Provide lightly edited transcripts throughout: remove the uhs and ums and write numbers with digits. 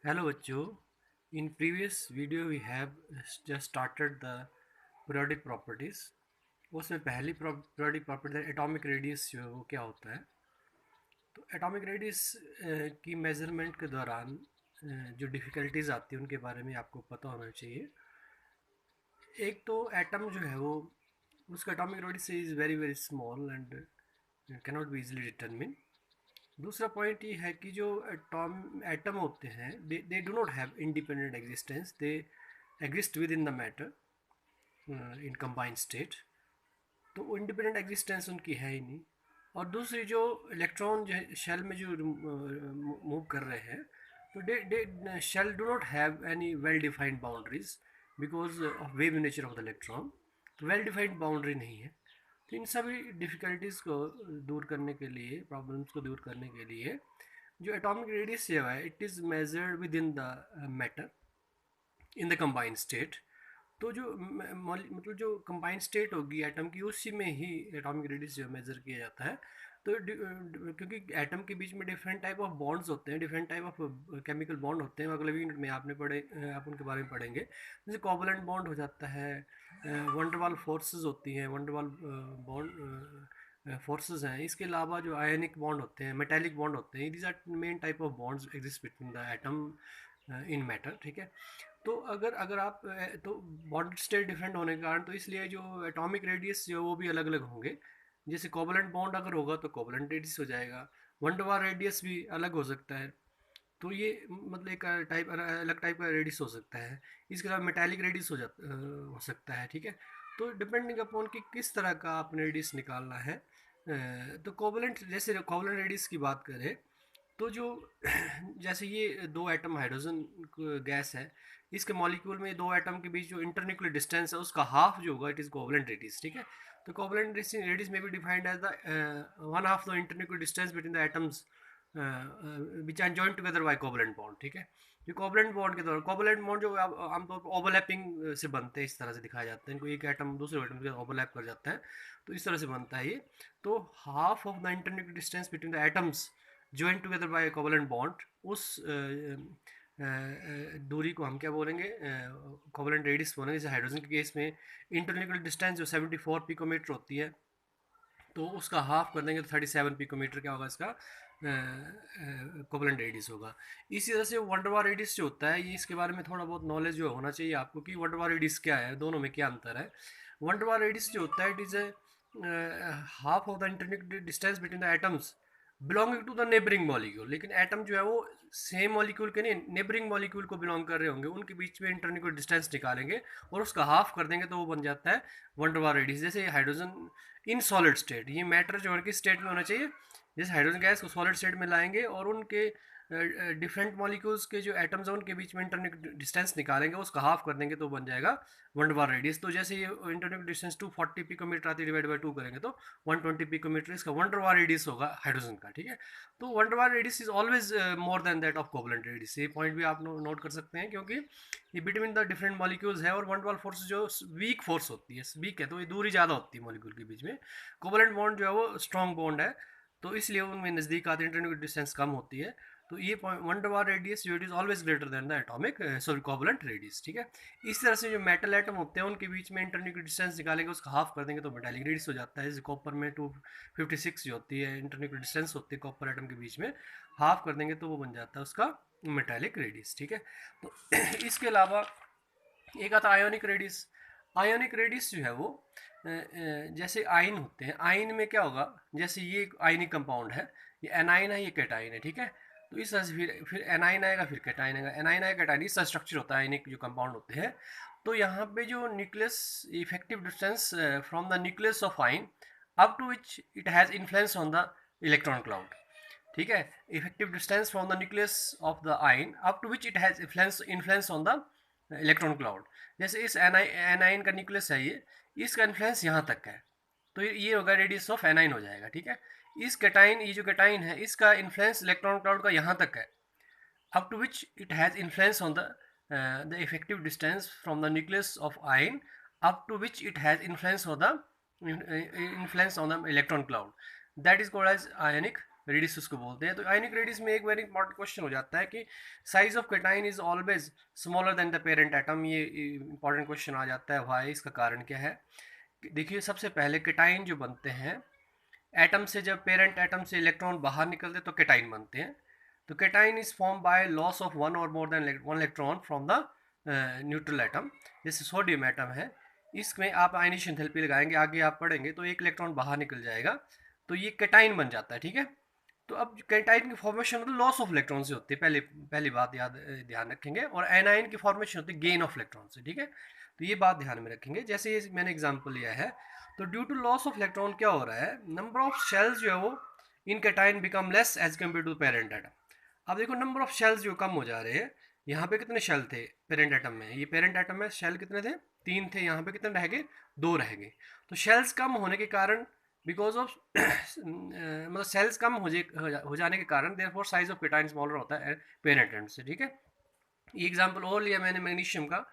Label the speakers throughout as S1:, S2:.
S1: Hello बच्चों, in previous video we have just started the periodic properties। उसमें पहली periodic property atomic radius जो है वो क्या होता है। तो एटॉमिक रेडियस की मेजरमेंट के दौरान जो डिफ़िकल्टीज आती हैं उनके बारे में आपको पता होना चाहिए। एक तो एटम जो है वो उसका atomic radius is very very small and cannot be easily determine. दूसरा पॉइंट ये है कि जो एटम होते हैं they do not have independent existence, they exist with in the matter in combined state. तो इंडिपेंडेंट एग्जिस्टेंस उनकी है ही नहीं। और दूसरी जो इलेक्ट्रॉन जो है शेल में जो मूव कर रहे हैं, तो दे shell do not have any well defined boundaries because of wave nature of the electron. तो वेल डिफाइंड बाउंड्री नहीं है। तो इन सभी डिफ़िकल्टीज़ को दूर करने के लिए, प्रॉब्लम्स को दूर करने के लिए, जो एटॉमिक रेडियस जो है it is measured with in the matter in the combined state. तो जो मतलब जो कंबाइंड स्टेट होगी एटम की उसी में ही एटॉमिक रेडियस जो मेज़र किया जाता है। तो क्योंकि एटम के बीच में डिफरेंट टाइप ऑफ बॉन्ड्स होते हैं, different type of chemical bond होते हैं, अगले यूनिट में आपने पढ़े, आप उनके बारे में पढ़ेंगे। जैसे कोवलेंट बॉन्ड हो जाता है, वंडरवाल फोर्सेस होती हैं, वंडरवाल बॉन्ड फोर्सेस हैं। इसके अलावा जो आयनिक बॉन्ड होते हैं, मेटेलिक बॉन्ड होते हैं, these are main type of bonds exist between the atom in matter. ठीक है। तो अगर अगर आप तो बॉन्ड स्टेट डिफरेंट होने के कारण तो इसलिए जो एटॉमिक रेडियस जो वो भी अलग अलग होंगे। जैसे कोवलेंट बॉन्ड अगर होगा तो कोवलेंट रेडियस हो जाएगा, वंडरवाल रेडियस भी अलग हो सकता है। तो ये मतलब एक टाइप अलग टाइप का रेडियस हो सकता है। इसके अलावा मेटालिक रेडियस हो सकता है। ठीक है। तो डिपेंडिंग अपॉन कि किस तरह का आपने रेडियस निकालना है। तो कोवलेंट, जैसे कोवलेंट रेडियस की बात करें तो जो जैसे ये दो एटम हाइड्रोजन गैस है, इसके मॉलिक्यूल में दो एटम के बीच जो इंटरन्यूक्लियर डिस्टेंस है उसका हाफ जो होगा इट इज़ कोवलेंट रेडियस। ठीक है। तो कोवलेंट रेडियस में भी defined as the one half the internuclear distance between the atoms which are joint together by covalent bond. ठीक है। ये कोवलेंट बॉन्ड के दौरान कोवलेंट बॉन्ड जो आमतौर पर ओवरलैपिंग से बनते हैं, इस तरह से दिखाया जाता है इनको, एक एटम दूसरे एटम के ओवरलैप कर जाता है, तो इस तरह से बनता है ये। तो half of the internuclear distance between the atoms join together by covalent bond, उस दूरी को हम क्या बोलेंगे, कोवलेंट रेडियस बोलेंगे। जैसे हाइड्रोजन के केस में इंटरन्यूक्लियर डिस्टेंस जो 74 पिकोमीटर होती है, तो उसका हाफ कर देंगे तो 37 पिकोमीटर क्या होगा इसका कोवलेंट रेडियस होगा। इसी तरह से वंडरवाल रेडियस जो होता है, ये इसके बारे में थोड़ा बहुत नॉलेज जो होना चाहिए आपको कि वंडरवाल रेडियस क्या है, दोनों में क्या अंतर है। वंडरवाल रेडियस जो होता है it is half of the internuclear distance between the atoms belonging to the neighbouring molecule. लेकिन एटम जो है वो सेम मॉलिक्यूल के नहीं, नेबरिंग मॉलिक्यूल को बिलोंग कर रहे होंगे, उनके बीच में इंटरन्यूक्लियर डिस्टेंस निकालेंगे और उसका हाफ कर देंगे तो वो बन जाता है वंडरवाल रेडियस। जैसे हाइड्रोजन इन सॉलिड स्टेट, ये मैटर जो है किस स्टेट में होना चाहिए, जैसे हाइड्रोजन गैस को सॉलिड स्टेट में लाएंगे और उनके डिफरेंट मॉलिक्यूल्स के जो एटम्स हैं उनके बीच में इंटरन्यूक्लियर डिस्टेंस निकालेंगे, उसका हाफ कर देंगे तो बन जाएगा वंडरवाल रेडियस। तो जैसे ये इंटरन्यूक्लियर डिस्टेंस 240 पिकोमीटर आती है, डिवाइड बाई 2 करेंगे तो 120 पिकोमीटर इसका वंडरवाल रेडियस होगा हाइड्रोजन का। ठीक है। तो van der Waals radius is always more than that of covalent radius. ये पॉइंट भी आप नोट कर सकते हैं क्योंकि ये बिटवीन द डिफरेंट मॉलिक्यूल्स है। और वंडरवाल फोर्स जो वीक फोर्स होती है, वीक है तो ये दूरी ज़्यादा होती है मॉलिक्यूल के बीच में। कोवलेंट बॉन्ड जो है वो स्ट्रॉन्ग बॉन्ड है, तो इसलिए उनमें नज़दीक आते हैं, इंटरन्यूक्लियर डिस्टेंस कम होती है। तो ये पॉइंट वंडरवाल रेडियस जो it is always greater than the atomic sorry covalent radius. ठीक है। इस तरह से जो मेटल एटम होते हैं उनके बीच में इंटरन्यूक्लियर डिस्टेंस निकालेंगे, उसका हाफ कर देंगे तो मेटालिक रेडियस हो जाता है। जैसे कॉपर में 256 जो होती है इंटरन्यूक्लियर डिस्टेंस होती है कॉपर एटम के बीच में, हाफ कर देंगे तो वो बन जाता है उसका मेटालिक रेडियस। ठीक है। तो इसके अलावा एक आता आयोनिक रेडियस। आयोनिक रेडियस जो है वो जैसे आयन होते हैं, आयन में क्या होगा, जैसे ये एक आयनिक कंपाउंड है, ये एनाइन है, ये कैटाइन है। ठीक है। तो इस तरह से फिर एनाइन आएगा, फिर कैटाइन आएगा, एनाइन आएगा, कैटाइन, इस स्ट्रक्चर होता है आयनिक जो कंपाउंड होते हैं। तो यहाँ पे जो nucleus effective distance from the nucleus of ion up to which it has influence on the electron cloud. ठीक है। Effective distance from the nucleus of the ion up to which it has influence on the electron cloud. जैसे इस A9 का nucleus है ये, इसका influence यहाँ तक है, तो ये होगा रेडियस ऑफ एनाइन हो जाएगा। ठीक है। इस कैटाइन, ये जो कैटाइन है इसका इन्फ्लुएंस इलेक्ट्रॉन क्लाउड का यहाँ तक है, up to which it has influence on the effective distance from the nucleus of ion up to which it has influence on the influence on the electron cloud, that is called as ionic radius उसको बोलते हैं। तो ionic radius में एक very important question हो जाता है कि size of cation is always smaller than the parent atom. ये इंपॉर्टेंट क्वेश्चन आ जाता है, वाई, इसका कारण क्या है। देखिए सबसे पहले कैटाइन जो बनते हैं एटम से, जब पेरेंट एटम से इलेक्ट्रॉन बाहर निकलते तो कैटाइन बनते हैं। तो cation is form by loss of one or more than one electron from the neutral atom. जैसे सोडियम एटम है, इसमें आप आयनेशन एंथैल्पी लगाएंगे, आगे आप पढ़ेंगे, तो एक इलेक्ट्रॉन बाहर निकल जाएगा, तो ये कैटाइन बन जाता है, ठीक है। तो अब कैटाइन की फॉर्मेशन मतलब लॉस ऑफ इलेक्ट्रॉन से होती है, पहले पहली बात याद ध्यान रखेंगे। और एनाइन की फॉर्मेशन होती है गेन ऑफ इलेक्ट्रॉन से, ठीक है। तो ये बात ध्यान में रखेंगे। जैसे ये मैंने एग्जांपल लिया है, तो due to loss of electron क्या हो रहा है, नंबर ऑफ शेल्स जो है वो in cation become less as compare to parent atom. अब देखो नंबर ऑफ शेल्स जो कम हो जा रहे हैं। यहाँ पे कितने शेल थे पेरेंट एटम में, ये पेरेंट एटम में शेल कितने थे, 3 थे, यहाँ पे कितने रह गए, 2 रह गए। तो शेल्स कम होने के कारण, बिकॉज ऑफ मतलब सेल्स कम हो जाने के कारण therefore size of cation smaller होता है पेरेंट एटम से, ठीक है। ये एग्जांपल और लिया मैंने मैग्नीशियम का।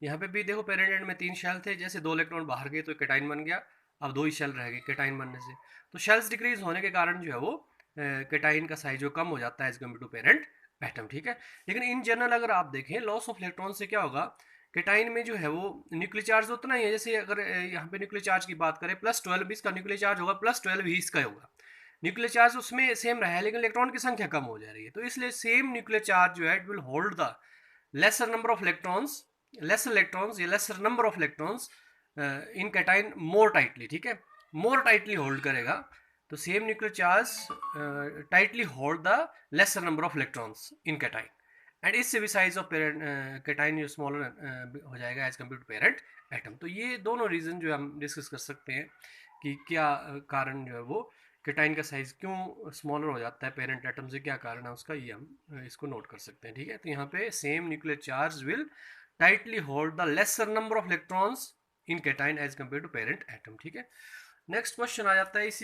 S1: यहाँ पे भी देखो पेरेंट एटम में 3 शेल थे, जैसे 2 इलेक्ट्रॉन बाहर गए तो कैटाइन बन गया, अब 2 ही शेल रह गए कैटाइन बनने से। तो शेल्स डिक्रीज होने के कारण जो है वो कैटाइन का साइज जो कम हो जाता है as compare to parent atom, ठीक है। लेकिन इन जनरल अगर आप देखें लॉस ऑफ इलेक्ट्रॉन से क्या होगा, कैटाइन में जो है वो न्यूक्लियर चार्ज उतना ही है। जैसे अगर यहाँ पे न्यूक्लियर चार्ज की बात करें +12 इसका न्यूक्लियर चार्ज होगा, +12 ही इसका होगा। न्यूक्लियर चार्ज उसमें सेम रहा है, लेकिन इलेक्ट्रॉन की संख्या कम हो जा रही है। तो इसलिए सेम न्यूक्लियर चार्ज जो है it will hold the lesser number of electrons, lesser electrons या lesser number of electrons in cation more tightly, ठीक है, मोर टाइटली होल्ड करेगा। तो same nuclear charge tightly hold the lesser number of electrons in cation, and इससे भी size of parent cation जो smaller हो जाएगा as compare to parent atom. तो ये दोनों रीजन जो हम डिस्कस कर सकते हैं कि क्या कारण जो है वो कैटाइन का साइज क्यों स्मॉलर हो जाता है पेरेंट एटम से, क्या कारण है उसका, ये हम इसको नोट कर सकते हैं, ठीक है। तो यहाँ पे same nuclear charge will tightly hold the lesser number of electrons in cation as compare to parent atom, ठीक है। नेक्स्ट क्वेश्चन आ जाता है इसी